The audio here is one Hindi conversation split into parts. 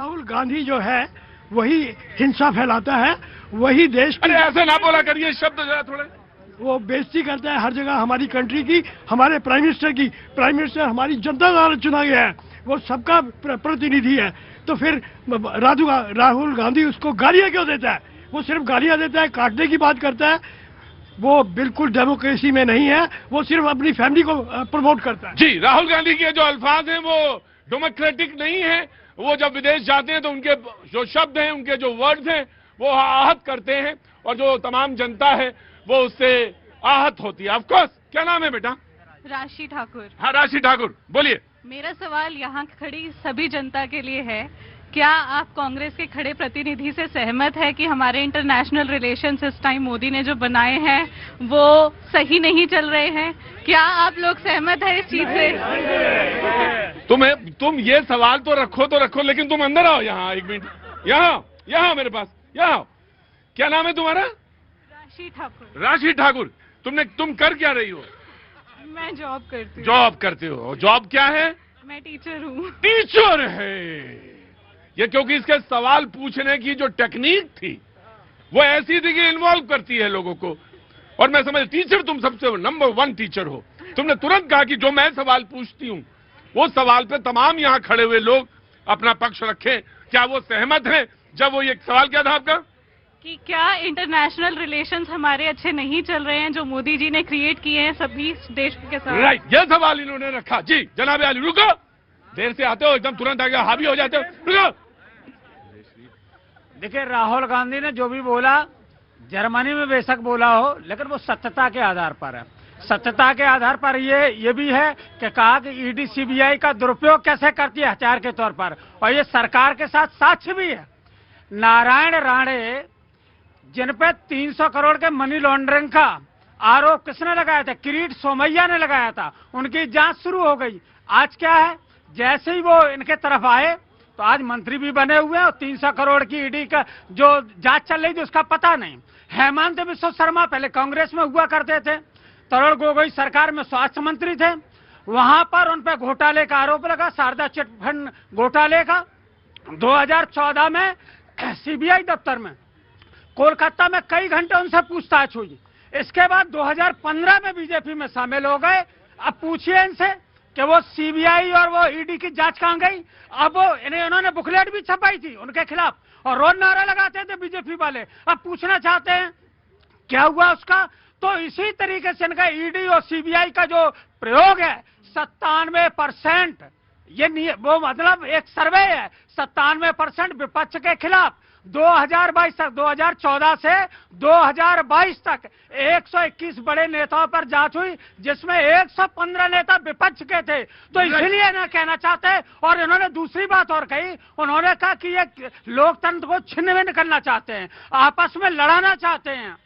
राहुल गांधी जो है वही हिंसा फैलाता है, वही देश अरे ऐसे ना बोला करिए, शब्द जरा थोड़े। वो बेइज्जती करता है हर जगह हमारी कंट्री की, हमारे प्राइम मिनिस्टर की। प्राइम मिनिस्टर हमारी जनता द्वारा चुना गया है, वो सबका प्रतिनिधि है। तो फिर राहुल गांधी उसको गालियां क्यों देता है? वो सिर्फ गालियां देता है, काटने की बात करता है। वो बिल्कुल डेमोक्रेसी में नहीं है, वो सिर्फ अपनी फैमिली को प्रमोट करता है। जी, राहुल गांधी के जो अल्फाज हैं वो डेमोक्रेटिक नहीं है। वो जब विदेश जाते हैं तो उनके जो शब्द हैं, उनके जो वर्ड्स हैं, वो आहत करते हैं और जो तमाम जनता है वो उससे आहत होती है। Of course. क्या नाम है बेटा? राशि ठाकुर। हाँ, राशि ठाकुर, बोलिए। मेरा सवाल यहाँ खड़ी सभी जनता के लिए है, क्या आप कांग्रेस के खड़े प्रतिनिधि से सहमत है कि हमारे इंटरनेशनल रिलेशंस इस टाइम मोदी ने जो बनाए हैं वो सही नहीं चल रहे हैं? क्या आप लोग सहमत है इस चीज से? तुम ये सवाल तो रखो, लेकिन तुम अंदर आओ यहाँ एक मिनट। यहाँ मेरे पास, यहाँ। क्या नाम है तुम्हारा? राशि ठाकुर। राशि ठाकुर, तुम कर क्या रही हो? मैं जॉब करती हूँ। जॉब करते हो? जॉब क्या है? मैं टीचर हूँ। टीचर है ये, क्योंकि इसके सवाल पूछने की जो टेक्निक थी वो ऐसी थी कि इन्वॉल्व करती है लोगों को। और मैं समझ, टीचर तुम सबसे नंबर 1 टीचर हो। तुमने तुरंत कहा कि जो मैं सवाल पूछती हूँ वो सवाल पे तमाम यहाँ खड़े हुए लोग अपना पक्ष रखें। क्या वो सहमत हैं? जब वो ये सवाल क्या था आपका कि क्या इंटरनेशनल रिलेशंस हमारे अच्छे नहीं चल रहे हैं जो मोदी जी ने क्रिएट किए हैं सभी देश के साथ? राइट, ये सवाल इन्होंने रखा। जी जनाब आली, रुको, देर से आते हो, एकदम तुरंत आगे हावी हो जाते हो, रुको। देखिए, राहुल गांधी ने जो भी बोला जर्मनी में बेशक बोला हो, लेकिन वो सत्यता के आधार पर है। सत्यता के आधार पर ये भी है कि कहा कि ईडी सीबीआई का दुरुपयोग कैसे करती है हथियार के तौर पर, और ये सरकार के साथ साक्ष्य भी है। नारायण राणे जिन पे 300 करोड़ के मनी लॉन्ड्रिंग का आरोप किसने लगाया था? किरीट सोमैया ने लगाया था। उनकी जांच शुरू हो गई। आज क्या है, जैसे ही वो इनके तरफ आए तो आज मंत्री भी बने हुए हैं और 300 करोड़ की ईडी का जो जांच चल रही थी उसका पता नहीं। हेमंत बिश्व शर्मा पहले कांग्रेस में हुआ करते थे, तरुण गोगोई सरकार में स्वास्थ्य मंत्री थे, वहां पर उन पर घोटाले का आरोप लगा, शारदा चिट फंड घोटाले का। 2014 में सीबीआई दफ्तर में कोलकाता में कई घंटे उनसे पूछताछ हुई। इसके बाद 2015 में बीजेपी में शामिल हो गए। अब पूछिए इनसे कि वो सीबीआई और वो ईडी की जांच कहां गई? अब इन्होंने बुकलेट भी छपाई थी उनके खिलाफ और रोज नारा लगाते थे बीजेपी वाले। अब पूछना चाहते हैं क्या हुआ उसका? तो इसी तरीके से इनका ईडी और सीबीआई का जो प्रयोग है, 97% ये वो मतलब एक सर्वे है, 97% विपक्ष के खिलाफ। 2022 तक, 2014 से 2022 तक 121 बड़े नेताओं पर जांच हुई, जिसमें 115 नेता विपक्ष के थे। तो इसलिए ना कहना चाहते हैं। और इन्होंने दूसरी बात और कही, उन्होंने कहा कि ये लोकतंत्र को छिन्न भिन्न करना चाहते हैं, आपस में लड़ाना चाहते हैं।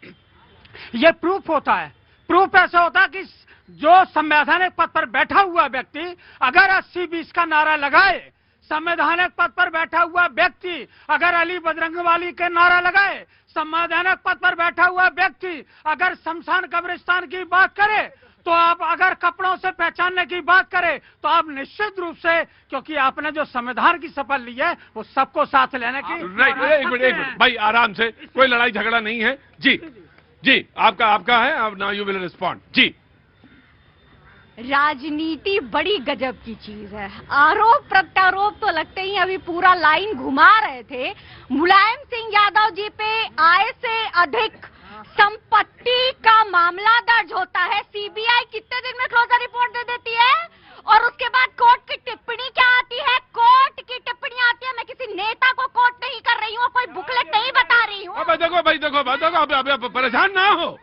ये प्रूफ होता है। प्रूफ ऐसा होता है कि जो संवैधानिक पद पर बैठा हुआ व्यक्ति अगर 80-20 का नारा लगाए, संवैधानिक पद पर बैठा हुआ व्यक्ति अगर अली बजरंगवाली के नारा लगाए, संवैधानिक पद पर बैठा हुआ व्यक्ति अगर शमशान कब्रिस्तान की बात करे, तो आप अगर कपड़ों से पहचानने की बात करें, तो आप निश्चित रूप से, क्योंकि आपने जो संविधान की शपथ ली है वो सबको साथ लेने की। राइट, एक मिनट भाई, आराम से, कोई लड़ाई झगड़ा नहीं है। जी आपका है। अब नाउ यू विल रिस्पॉन्ड। जी, राजनीति बड़ी गजब की चीज है। आरोप प्रत्यारोप तो लगते ही अभी पूरा लाइन घुमा रहे थे। मुलायम सिंह यादव जी पे आय से अधिक संपत्ति का मामला दर्ज होता है। सीबीआई कितने दिन में क्लोजर रिपोर्ट दे देती है और उसके बाद कोर्ट की टिप्पणी क्या आती है? कोर्ट की टिप्पणी आती है। मैं किसी नेता को कोर्ट नहीं कर रही हूँ, कोई बुकलेट नहीं बता रही हूँ। देखो, परेशान ना हो।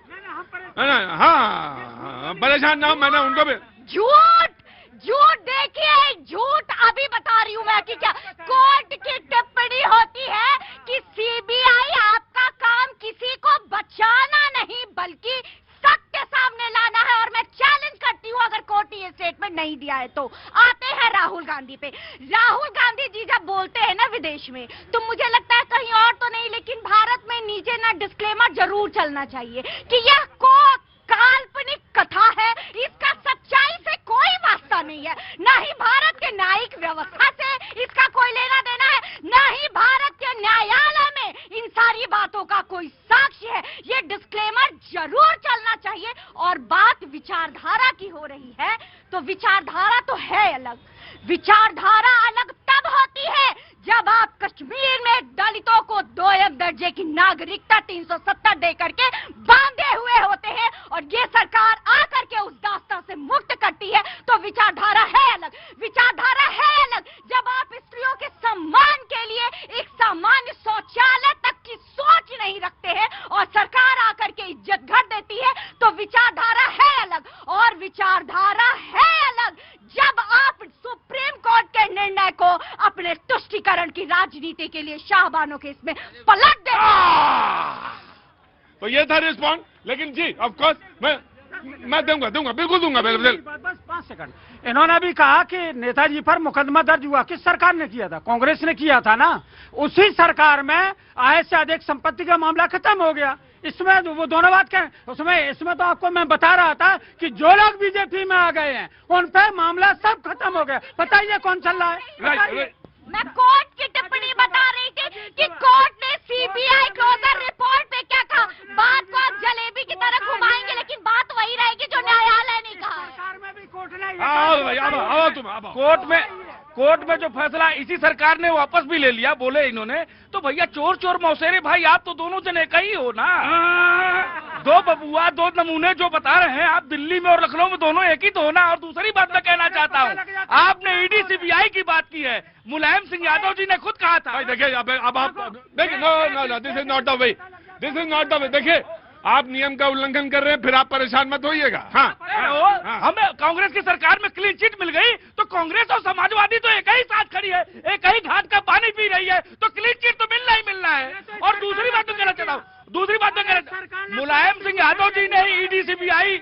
हाँ, परेशान ना हो। मैंने उनको भी झूठ देखिए, झूठ अभी बता रही हूँ मैं कि क्या कोर्ट की टिप्पणी होती है कि सीबीआई आपका काम किसी को बचाना नहीं बल्कि सत्य सामने लाना है। और मैं चैलेंज करती हूँ, अगर कोर्ट ने ये स्टेटमेंट नहीं दिया है तो आते हैं राहुल गांधी पे। राहुल गांधी जी जब बोलते हैं ना विदेश में, तो मुझे लगता है कहीं और तो नहीं लेकिन भारत में नीचे ना डिस्क्लेमर जरूर चलना चाहिए कि यह काल्पनिक कथा है, इसका सच्चाई से कोई वास्ता नहीं है, न ही भारत के न्यायिक व्यवस्था से इसका कोई लेना देना है, न विचारधारा तो है अलग। विचारधारा अलग तब होती है जब आप कश्मीर में दलितों को 2 दर्जे की नागरिकता 370 दे करके बांधे हुए होते हैं और ये सरकार आकर के उस दास्तां से मुक्त करती है, तो विचारधारा है अलग। विचारधारा है अलग जब आप स्त्रियों के सम्मान के लिए एक सामान्य शौचालय तक की सोच नहीं रखते हैं और सरकार आकर के इज्जत घट देती है, तो विचारधारा है अलग। और विचारधारा है अलग जब आप सुप्रीम कोर्ट के निर्णय को अपने तुष्टीकरण की राजनीति के लिए शाहबानों के इसमें पलट देते हैं। तो ये था रिस्पॉन्ड। लेकिन जी ऑफ कोर्स मैं दूंगा बिल्कुल दूंगा। बस 5 सेकंड। इन्होंने भी कहा कि नेताजी पर मुकदमा दर्ज हुआ, किस सरकार ने किया था? कांग्रेस ने किया था ना। उसी सरकार में आय से अधिक संपत्ति का मामला खत्म हो गया। इसमें वो दोनों बात कहें, इसमें तो आपको मैं बता रहा था कि जो लोग बीजेपी में आ गए हैं उन पे मामला सब खत्म हो गया। बताइए कौन चल रहा है? मैं कोर्ट की टिप्पणी बता रही थी कि कोर्ट ने सीबीआई क्लोजर रिपोर्ट पे क्या कहा। बात को आप जलेबी की तरह घुमाएंगे लेकिन बात वही रहेगी जो न्यायालय ने कहा। सरकार में भी कोर्ट ने कोर्ट में जो फैसला इसी सरकार ने वापस भी ले लिया। बोले इन्होंने तो भैया चोर चोर मौसेरे भाई, आप तो दोनों जने का ही हो ना। 2 बबुआ 2 नमूने जो बता रहे हैं आप, दिल्ली में और लखनऊ में दोनों एक ही तो हो ना। और दूसरी बात मैं कहना चाहता हूँ, आपने ईडी सीबीआई की बात की है, मुलायम सिंह यादव जी ने खुद कहा था। देखिए अब आप देखिए, no this is not the way, this is not the way. देखिए आप नियम का उल्लंघन कर रहे हैं, फिर आप परेशान मत होइएगा। हाँ, हमें कांग्रेस की सरकार में क्लीन चिट मिल गई तो कांग्रेस और समाजवादी तो एक ही साथ खड़ी है, एक ही घाट का पानी पी रही है, तो क्लीन चिट तो मिलना ही मिलना है। और दूसरी बात मैं कहना चाहता हूँ, मुलायम सिंह यादव जी ने ईडी सीबीआई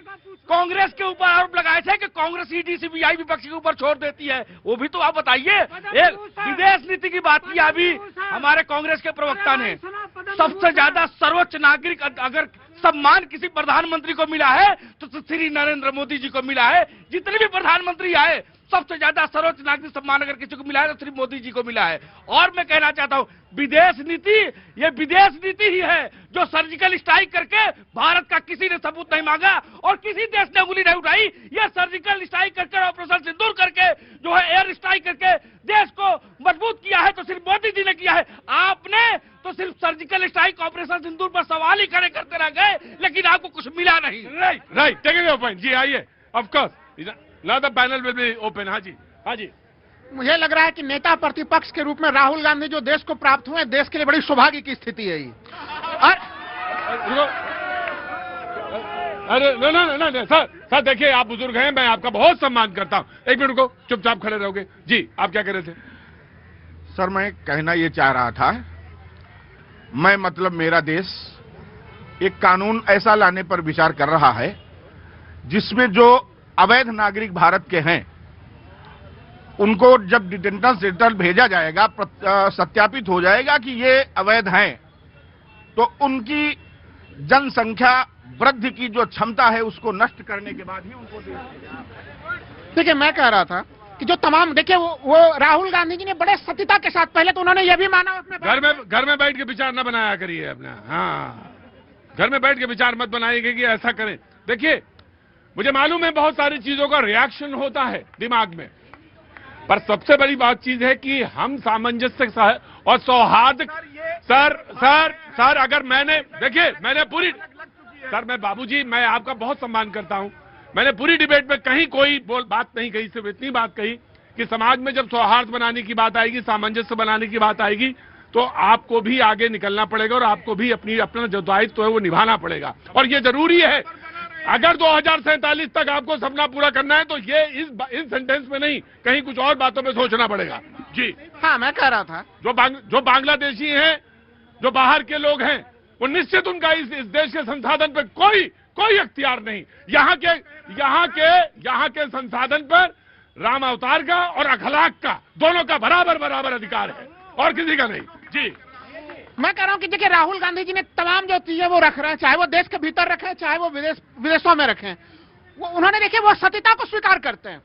कांग्रेस के ऊपर आरोप लगाए थे कि कांग्रेस ईडी सीबीआई विपक्ष के ऊपर छोड़ देती है। वो भी तो आप बताइए। एक विदेश नीति की बात की अभी हमारे कांग्रेस के प्रवक्ता ने। सबसे ज्यादा सर्वोच्च नागरिक अगर सम्मान किसी प्रधानमंत्री को मिला है तो श्री नरेंद्र मोदी जी को मिला है। जितने भी प्रधानमंत्री आए सबसे ज्यादा सर्वोच्च नागरिक सम्मान अगर किसी को मिला है तो श्री मोदी जी को मिला है। और मैं कहना चाहता हूं, विदेश नीति ये विदेश नीति ही है जो सर्जिकल स्ट्राइक करके भारत का किसी ने सबूत नहीं मांगा और किसी देश ने उंगली नहीं उठाई। ये सर्जिकल स्ट्राइक करके, ऑपरेशन सिंदूर करके, जो है एयर स्ट्राइक करके देश को मजबूत किया है तो सिर्फ मोदी जी ने किया है। आपने तो सिर्फ सर्जिकल स्ट्राइक ऑपरेशन सिंदूर पर सवाल ही खड़े करते रह गए, लेकिन आपको कुछ मिला नहीं। Right taking your point. जी आइए, of course now the panel will be open. हाँ जी मुझे लग रहा है कि नेता प्रतिपक्ष के रूप में राहुल गांधी जो देश को प्राप्त हुए, देश के लिए बड़ी सौभाग्य की स्थिति है ये। अरे no, सर देखिए आप बुजुर्ग हैं, मैं आपका बहुत सम्मान करता हूं। 1 मिनट को चुपचाप खड़े रहोगे। जी आप क्या कह रहे थे? सर मैं कहना ये चाह रहा था, मैं मतलब मेरा देश एक कानून ऐसा लाने पर विचार कर रहा है जिसमें जो अवैध नागरिक भारत के हैं उनको जब डिटेंशन सेंटर भेजा जाएगा, सत्यापित हो जाएगा कि ये अवैध हैं, तो उनकी जनसंख्या वृद्धि की जो क्षमता है उसको नष्ट करने के बाद ही उनको देखिए मैं कह रहा था कि जो तमाम देखिए वो राहुल गांधी जी ने बड़े सत्यता के साथ, पहले तो उन्होंने ये भी माना अपने घर में बैठ के विचार न बनाया करिए अपना। हाँ, घर में बैठ के विचार मत बनाइए कि ऐसा करें। देखिए मुझे मालूम है बहुत सारी चीजों का रिएक्शन होता है दिमाग में, पर सबसे बड़ी बात चीज है कि हम सामंजस्य और सौहार्द। सर अगर मैंने पूरी मैं बाबूजी मैं आपका बहुत सम्मान करता हूं, मैंने पूरी डिबेट में कहीं कोई बात नहीं कही, सिर्फ इतनी बात कही कि समाज में जब सौहार्द बनाने की बात आएगी, सामंजस्य बनाने की बात आएगी, तो आपको भी आगे निकलना पड़ेगा और आपको भी अपना जो दायित्व है वो निभाना पड़ेगा। और ये जरूरी है। अगर 2047 तक आपको सपना पूरा करना है तो ये इस सेंटेंस में नहीं, कहीं कुछ और बातों में सोचना पड़ेगा। जी हाँ मैं कह रहा था जो बांग्लादेशी हैं, जो बाहर के लोग हैं, वो निश्चित उनका इस देश के संसाधन पर कोई अख्तियार नहीं। यहाँ के संसाधन पर राम अवतार का और अखलाक का दोनों का बराबर अधिकार है और किसी का नहीं। जी मैं कह रहा हूं कि देखिए राहुल गांधी जी ने तमाम जो चीजें वो रख रहे हैं, चाहे वो देश के भीतर रखें चाहे वो विदेशों में रखें, वो उन्होंने देखिए वो सत्यता को स्वीकार करते हैं।